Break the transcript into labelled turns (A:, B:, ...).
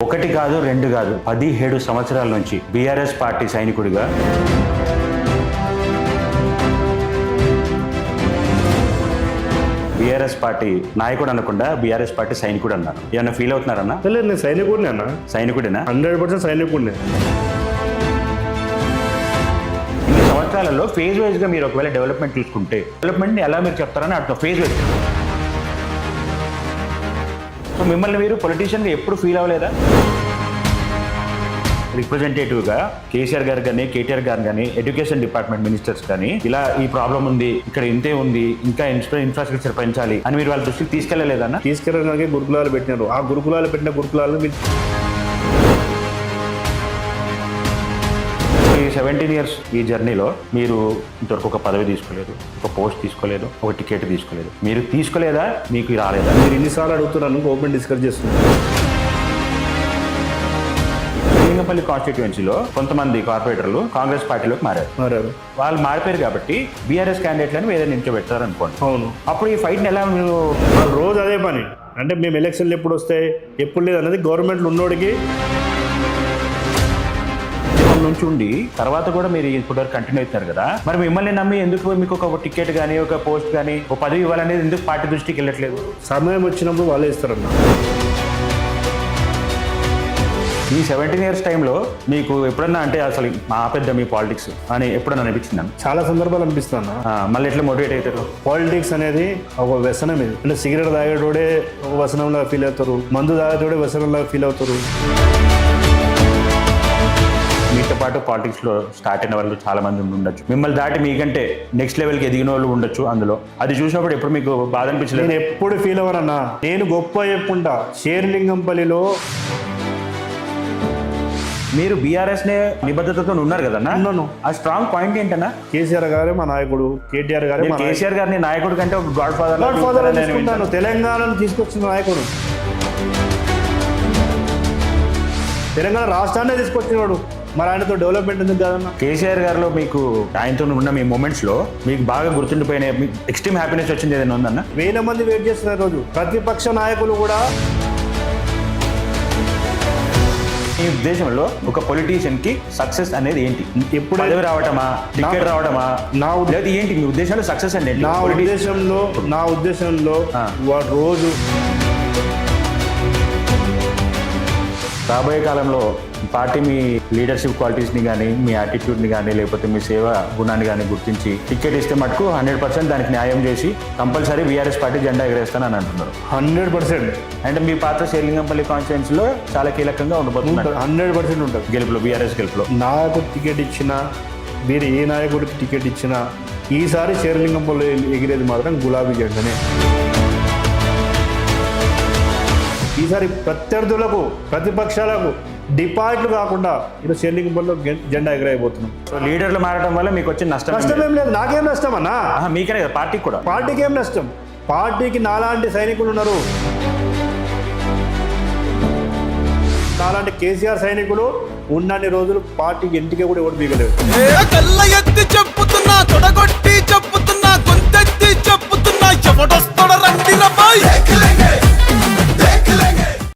A: ఒకటి కాదు రెండు కాదు 17 సంవత్సరాల నుంచి బీఆర్ఎస్ పార్టీ సైనికుడిగా బీఆర్ఎస్ పార్టీ నాయకుడు అనకుండా బీఆర్ఎస్ పార్టీ సైనికుడు అన్నారు. ఏమన్నా ఫీల్ అవుతున్నారన్నా?
B: లేదు, నేను సైనికుడిని అన్న.
A: సైనికుడేనా?
B: 100% సైనికుడిని.
A: ఇన్ని సంవత్సరాలలో ఫేజ్ వైజ్ గా మీరు ఒకవేళ డెవలప్మెంట్ చూసుకుంటే డెవలప్మెంట్ ఎలా మీరు చెప్తారని అట్లా ఫేజ్ వైజ్. సో మిమ్మల్ని మీరు పొలిటీషియన్గా ఎప్పుడు ఫీల్ అవ్వలేదా? రిప్రజెంటేటివ్గా కేసీఆర్ గారు కానీ కేటీఆర్ గారు కానీ ఎడ్యుకేషన్ డిపార్ట్మెంట్ మినిస్టర్స్ కానీ ఇలా ఈ ప్రాబ్లం ఉంది, ఇక్కడ ఇంతే ఉంది, ఇంకా ఇన్ఫ్రాస్ట్రక్చర్ పెంచాలి అని మీరు వాళ్ళ దృష్టికి తీసుకెళ్ళలేదన్నా?
B: తీసుకెళ్ళడానికి గురుకులాలు పెట్టినారు. ఆ గురుకులాలు పెట్టిన గురుకులాలను
A: ఈ 17 years ఈ జర్నీలో మీరు ఇంతవరకు ఒక పదవి తీసుకోలేదు, ఒక పోస్ట్ తీసుకోలేదు, ఒక టికెట్ తీసుకోలేదు. మీరు తీసుకోలేదా? మీకు రాలేదా?
B: మీరు ఇన్నిసార్లు అడుగుతున్నాను, గవర్నమెంట్ డిస్కస్ చేస్తున్నారు.
A: లింగంపల్లి కాన్స్టిట్యుయెన్సీలో కొంతమంది కార్పొరేటర్లు కాంగ్రెస్ పార్టీలోకి మారారు. వాళ్ళు మారిపోయారు కాబట్టి బీఆర్ఎస్ క్యాండిడేట్లను వేరే నిల్చోబెట్టారు అనుకోండి.
B: అవును.
A: అప్పుడు ఈ ఫైట్ని ఎలా మీరు
B: రోజు అదే పని అంటే మేము ఎలక్షన్లు ఎప్పుడు వస్తాయి ఎప్పుడు లేదు అనేది గవర్నమెంట్లో ఉన్నోడికి
A: నుంచి ఉండి తర్వాత కూడా మీరు ఇప్పుడు కంటిన్యూ అవుతున్నారు కదా, మరి మిమ్మల్ని నమ్మి ఎందుకు మీకు ఒక టికెట్ కానీ ఒక పోస్ట్ కానీ ఒక పదవి ఇవ్వాలనేది ఎందుకు పార్టీ దృష్టికి వెళ్ళట్లేదు?
B: సమయం వచ్చినప్పుడు వాళ్ళే ఇస్తారన్న.
A: ఈ 17 years టైంలో మీకు ఎప్పుడన్నా అంటే అసలు మా పెద్ద మీ పాలిటిక్స్ అని ఎప్పుడన్నా అనిపించిందా?
B: చాలా సందర్భాలు అనిపిస్తాను.
A: మళ్ళీ ఎట్లా మోటివేట్ అవుతారు?
B: పాలిటిక్స్ అనేది ఒక వ్యసనం. ఇది అంటే సిగరెట్ తాగేటోడే ఒక వ్యసనంలా ఫీల్ అవుతారు, మందు తాగేటోడే వ్యసనంలా ఫీల్ అవుతారు.
A: మీతో పాటు పాలిటిక్స్లో స్టార్ట్ అయిన వాళ్ళు చాలా మంది ఉండొచ్చు, మిమ్మల్ని దాటి మీకంటే నెక్స్ట్ లెవెల్కి ఎదిగిన వాళ్ళు ఉండొచ్చు. అందులో అది చూసినప్పుడు ఎప్పుడు మీకు బాధ అనిపించలేదు?
B: నేను ఎప్పుడు ఫీల్ అవ్వనన్నా. నేను గొప్ప చెప్పుకుంటా, షేర్లింగంపల్లిలో
A: మీరు బీఆర్ఎస్ నే నిబద్ధతతో ఉన్నారు కదన్నా.
B: ఉన్నాను.
A: ఆ స్ట్రాంగ్ పాయింట్ ఏంటన్నా?
B: కేసీఆర్ గారే మా నాయకుడు, కేటీఆర్ గారే
A: కేసీఆర్ గారిని నాయకుడు కంటే ఒక గాడ్ ఫాదర్
B: తీసుకుంటాను. తెలంగాణను తీసుకొచ్చిన నాయకుడు, తెలంగాణ రాష్ట్రాన్నే తీసుకొచ్చినవాడు. మరి ఆయనతో డెవలప్మెంట్ ఎందుకు కాదన్నా?
A: కేసీఆర్ గారిలో మీకు ఆయనతో ఉన్న మీ మూమెంట్స్ లో మీకు బాగా గుర్తుండిపోయిన ఎక్స్ట్రీమ్ హ్యాపీనెస్ వచ్చింది ఏదైనా ఉందన్న?
B: 1000 మంది వెయిట్ చేస్తున్నారు రోజు. ప్రతిపక్ష నాయకులు కూడా.
A: ఈ ఉద్దేశంలో ఒక పొలిటీషియన్ కి సక్సెస్ అనేది ఏంటి? ఎప్పుడు పదవి రావటమా, టికెట్ రావటమా, లేదా ఏంటి మీ ఉద్దేశంలో సక్సెస్ అంటే?
B: నా ఉద్దేశంలో వాడు రోజు
A: రాబోయే కాలంలో పార్టీ మీ లీడర్షిప్ క్వాలిటీస్ని కానీ మీ యాటిట్యూడ్ని కానీ లేకపోతే మీ సేవ గుణాన్ని కానీ గుర్తించి టికెట్ ఇస్తే మటుకు 100% దానికి న్యాయం చేసి కంపల్సరీ బీఆర్ఎస్ పార్టీ జెండా ఎగరేస్తానని అంటున్నారు.
B: 100%.
A: అంటే మీ పాత్ర షేర్లింగంపల్లి కాన్స్టిట్యుయెన్సీలో చాలా కీలకంగా ఉండబోతుంది.
B: 100% ఉంటుంది
A: గెలుపులో, బీఆర్ఎస్ గెలుపులో.
B: నాకు టికెట్ ఇచ్చినా, మీరు ఏ నాయకుడికి టికెట్ ఇచ్చినా ఈసారి షేర్లింగంపల్లి ఎగిరేది మాత్రం గులాబీ జెండానే. ఈసారి ప్రత్యర్థులకు, ప్రతిపక్షాలకు డిపాజిట్లు కాకుండా ఇలా షేర్లింగంపల్లిలో జెండా ఎగరైపోతున్నాం.
A: లీడర్లు మారడం వల్ల మీకు వచ్చిన
B: నష్టం ఏం లేదు. నాకేం నష్టం అన్నా?
A: మీకనే కదా, పార్టీకి కూడా.
B: పార్టీకి ఏం నష్టం? పార్టీకి నాలాంటి సైనికులు ఉన్నారు. నాలాంటి కేసీఆర్ సైనికులు ఉన్నన్ని రోజులు పార్టీకి ఇంటికి కూడా ఓటు బీగలేదు.
C: చెప్పుతున్నా, గొంతెత్తి చెప్పుతున్నా, ఎవడొస్తాడో రండి రబ్బాయ్.